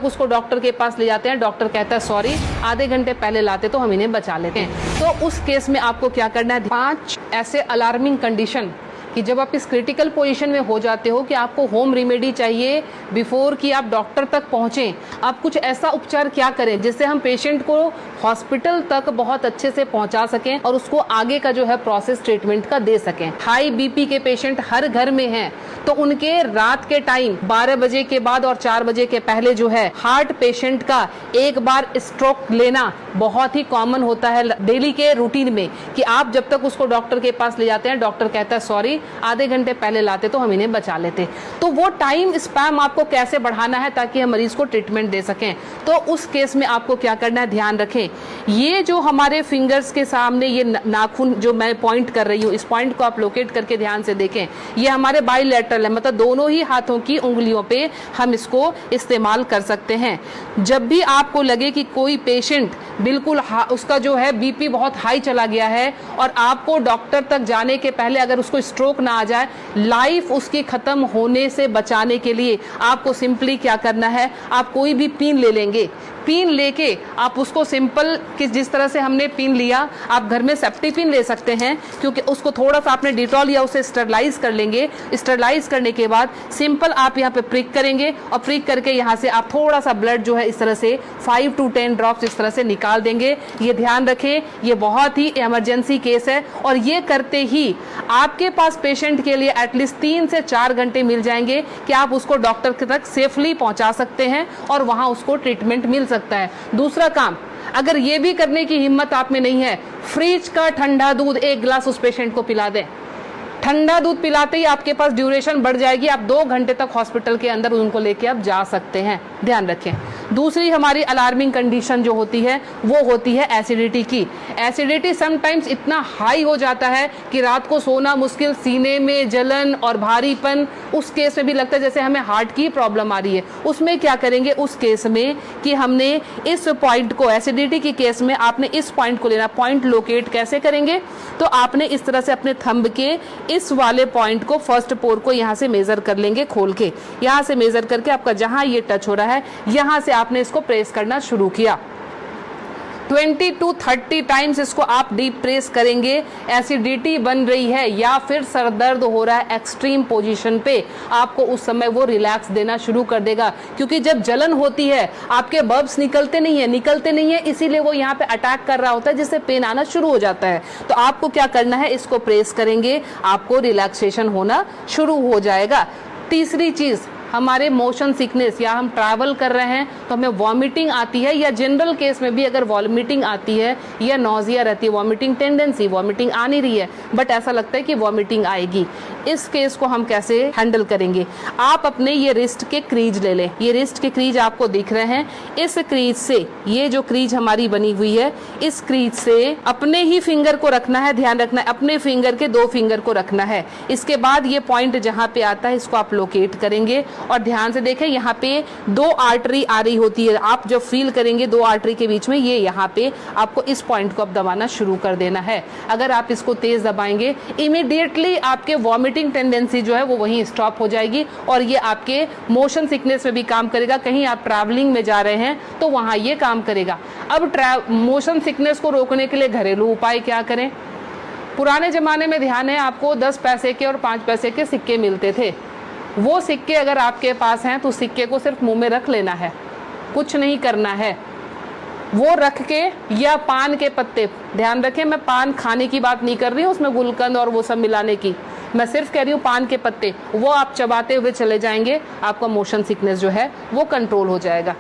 उसको डॉक्टर के पास ले जाते हैं, डॉक्टर कहता है सॉरी, आधे घंटे पहले लाते तो हम इन्हें बचा लेते हैं। तो उस केस में आपको क्या करना है, 5 ऐसे अलार्मिंग कंडीशन कि जब आप इस क्रिटिकल पोजीशन में हो जाते हो कि आपको होम रेमेडी चाहिए बिफोर कि आप डॉक्टर तक पहुंचें। आप कुछ ऐसा उपचार क्या करें जिससे हम पेशेंट को हॉस्पिटल तक बहुत अच्छे से पहुंचा सकें और उसको आगे का जो है प्रोसेस ट्रीटमेंट का दे सकें। हाई बीपी के पेशेंट हर घर में हैं, तो उनके रात के टाइम 12 बजे के बाद और 4 बजे के पहले जो है हार्ट पेशेंट का एक बार स्ट्रोक लेना बहुत ही कॉमन होता है डेली के रूटीन में, कि आप जब तक उसको डॉक्टर के पास ले जाते हैं, डॉक्टर कहता है सॉरी, आधे घंटे पहले लाते तो हम इन्हें बचा लेते। तो वो टाइम स्पैम आपको कैसे बढ़ाना है ताकि हम मरीज को ट्रीटमेंट दे सकें। तो उस केस में आपको क्या करना है, ध्यान रखें, ये जो हमारे फिंगर्स के सामने ये नाखून जो मैं पॉइंट कर रही हूँ, इस पॉइंट को आप लोकेट करके ध्यान से देखें, ये हमारे बाइलेटरल है, मतलब दोनों ही हाथों की उंगलियों पे हम इसको इस्तेमाल कर सकते हैं। जब भी आपको लगे कि कोई पेशेंट बिल्कुल उसका जो है बीपी बहुत हाई चला गया है और आपको डॉक्टर तक जाने के पहले अगर उसको स्ट्रोक ना आ जाए, लाइफ उसकी खत्म होने से बचाने के लिए आपको सिंपली क्या करना है, आप कोई भी पिन ले लेंगे, पिन लेके आप उसको सिंपल कि जिस तरह से हमने पिन लिया, आप घर में सेफ्टी पिन ले सकते हैं, क्योंकि उसको थोड़ा सा आपने डिटॉल या उसे स्टरलाइज कर लेंगे। स्टरलाइज करने के बाद सिंपल आप यहाँ पे प्रिक करेंगे और प्रिक करके यहाँ से आप थोड़ा सा ब्लड जो है इस तरह से 5 to 10 ड्रॉप्स इस तरह से निकाल देंगे। ये ध्यान रखें, ये बहुत ही इमरजेंसी केस है और ये करते ही आपके पास पेशेंट के लिए एटलीस्ट 3 से 4 घंटे मिल जाएंगे कि आप उसको डॉक्टर तक सेफली पहुंचा सकते हैं और वहां उसको ट्रीटमेंट मिल सकता है। दूसरा काम, अगर ये भी करने की हिम्मत आप में नहीं है, फ्रिज का ठंडा दूध 1 गिलास उस पेशेंट को पिला दें। ठंडा दूध पिलाते ही आपके पास ड्यूरेशन बढ़ जाएगी, आप 2 घंटे तक हॉस्पिटल के अंदर उनको लेके आप जा सकते हैं। ध्यान रखें। दूसरी हमारी अलार्मिंग कंडीशन जो होती है वो होती है एसिडिटी की। एसिडिटी समटाइम्स इतना हाई हो जाता है कि रात को सोना मुश्किल, सीने में जलन और भारीपन, उस केस में भी लगता है जैसे हमें हार्ट की प्रॉब्लम आ रही है। उसमें क्या करेंगे उस केस में कि हमने इस पॉइंट को, एसिडिटी की केस में आपने इस पॉइंट को लेना। पॉइंट लोकेट कैसे करेंगे, तो आपने इस तरह से अपने थंब के इस वाले पॉइंट को, फर्स्ट पोर को यहाँ से मेजर कर लेंगे, खोल के यहाँ से मेजर करके आपका जहां ये टच हो रहा है यहाँ से आपने इसको प्रेस करना शुरू किया। 20 to 30 टाइम्स इसको आप डीप प्रेस करेंगे। एसिडिटी बन रही है या फिर सर दर्द हो रहा है एक्सट्रीम पोजीशन पे, आपको उस समय वो रिलैक्स देना शुरू कर देगा, क्योंकि जब जलन होती है आपके बब्स निकलते नहीं है, इसीलिए वो यहाँ पे अटैक कर रहा होता है, जिससे पेन आना शुरू हो जाता है। तो आपको क्या करना है, इसको प्रेस करेंगे, आपको रिलैक्सेशन होना शुरू हो जाएगा। तीसरी चीज, हमारे मोशन सिकनेस, या हम ट्रैवल कर रहे हैं तो हमें वॉमिटिंग आती है, या जनरल केस में भी अगर वॉमिटिंग आती है या नॉजिया रहती है, वॉमिटिंग टेंडेंसी, वॉमिटिंग आ नहीं रही है बट ऐसा लगता है कि वॉमिटिंग आएगी, इस केस को हम कैसे हैंडल करेंगे। आप अपने ये रिस्ट के क्रीज ले लें, ये रिस्ट के क्रीज आपको दिख रहे हैं, इस क्रीज से, ये जो क्रीज हमारी बनी हुई है, इस क्रीज से अपने ही फिंगर को रखना है, ध्यान रखना है, अपने फिंगर के 2 फिंगर को रखना है। इसके बाद ये पॉइंट जहां पे आता है इसको आप लोकेट करेंगे और ध्यान से देखें, यहाँ पे 2 आर्टरी आ रही होती है, आप जब फील करेंगे 2 आर्टरी के बीच में, ये यहाँ पे आपको इस पॉइंट को अब दबाना शुरू कर देना है। अगर आप इसको तेज दबाएंगे, इमीडिएटली आपके वॉमिटिंग टेंडेंसी जो है वो वहीं स्टॉप हो जाएगी और ये आपके मोशन सिकनेस में भी काम करेगा। कहीं आप ट्रैवलिंग में जा रहे हैं तो वहां ये काम करेगा। अब मोशन सिकनेस को रोकने के लिए घरेलू उपाय क्या करें। पुराने जमाने में ध्यान है आपको 10 पैसे के और 5 पैसे के सिक्के मिलते थे। वो सिक्के अगर आपके पास हैं तो सिक्के को सिर्फ मुंह में रख लेना है, कुछ नहीं करना है। वो रख के, या पान के पत्ते, ध्यान रखें मैं पान खाने की बात नहीं कर रही हूँ, उसमें गुलकंद और वो सब मिलाने की, मैं सिर्फ कह रही हूँ पान के पत्ते, वो आप चबाते हुए चले जाएंगे, आपका मोशन सिकनेस जो है वो कंट्रोल हो जाएगा।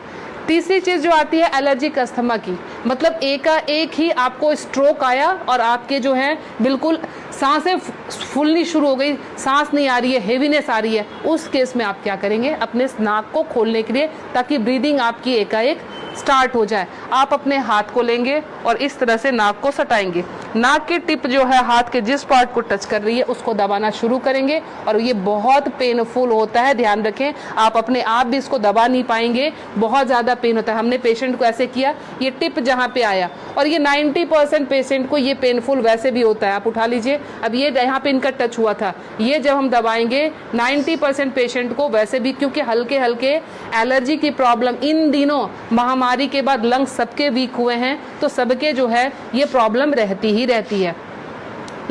तीसरी चीज जो आती है एलर्जिक अस्थमा की, मतलब एक ही आपको स्ट्रोक आया और आपके जो है बिल्कुल सांसें फूलनी शुरू हो गई, सांस नहीं आ रही है, हेवीनेस आ रही है, उस केस में आप क्या करेंगे, अपने नाक को खोलने के लिए, ताकि ब्रीदिंग आपकी एकाएक स्टार्ट हो जाए, आप अपने हाथ को लेंगे और इस तरह से नाक को सटाएंगे। नाक की टिप जो है हाथ के जिस पार्ट को टच कर रही है उसको दबाना शुरू करेंगे, और ये बहुत पेनफुल होता है, ध्यान रखें। आप अपने आप भी इसको दबा नहीं पाएंगे, बहुत ज्यादा पेन होता है। हमने पेशेंट को ऐसे किया, ये टिप जहां पे आया, और ये 90% पेशेंट को ये पेनफुल वैसे भी होता है। आप उठा लीजिए, अब ये यहाँ पे इनका टच हुआ था, ये जब हम दबाएंगे 90% पेशेंट को वैसे भी, क्योंकि हल्के हल्के एलर्जी की प्रॉब्लम इन दिनों महामारी के बाद लंग्स सबके वीक हुए हैं, तो सबके जो है ये प्रॉब्लम रहती ही रहती है।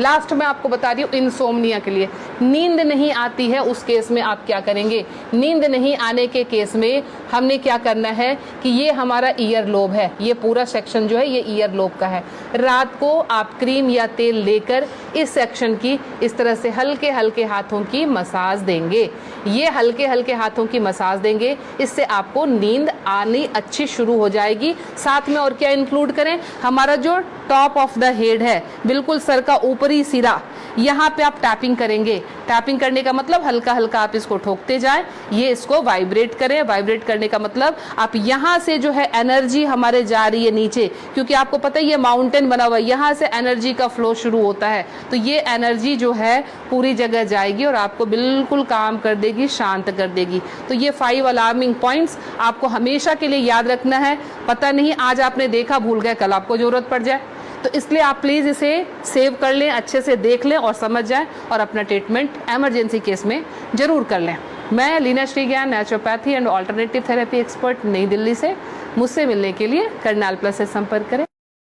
लास्ट में आपको बता रही हूँ इंसोम्निया के लिए, नींद नहीं आती है उस केस में आप क्या करेंगे। नींद नहीं आने के केस में हमने क्या करना है कि ये हमारा ईयर लोब है, ये पूरा सेक्शन जो है ये ईयर लोब का है। रात को आप क्रीम या तेल लेकर इस सेक्शन की इस तरह से हल्के हल्के हाथों की मसाज देंगे, ये हल्के हल्के हाथों की मसाज देंगे, इससे आपको नींद आनी अच्छी शुरू हो जाएगी। साथ में और क्या इंक्लूड करें, हमारा जो टॉप ऑफ द हेड है, बिल्कुल सर का ऊपरी सिरा, यहाँ पे आप टैपिंग करेंगे। टैपिंग करने का मतलब हल्का हल्का आप इसको ठोकते जाएं, ये इसको वाइब्रेट करें। वाइब्रेट करने का मतलब आप यहाँ से जो है एनर्जी हमारे जा रही है नीचे, क्योंकि आपको पता है ये माउंटेन बना हुआ है, यहाँ से एनर्जी का फ्लो शुरू होता है, तो ये एनर्जी जो है पूरी जगह जाएगी और आपको बिल्कुल काम कर देगी, शांत कर देगी। तो ये 5 अलार्मिंग पॉइंट्स आपको हमेशा के लिए याद रखना है। पता नहीं आज आपने देखा, भूल गए, कल आपको जरूरत पड़ जाए, तो इसलिए आप प्लीज़ इसे सेव कर लें, अच्छे से देख लें और समझ जाएं, और अपना ट्रीटमेंट इमरजेंसी केस में जरूर कर लें। मैं लीना श्री ज्ञान, naturopathy and alternative therapy expert, नई दिल्ली से। मुझसे मिलने के लिए करनाल प्लस से संपर्क करें।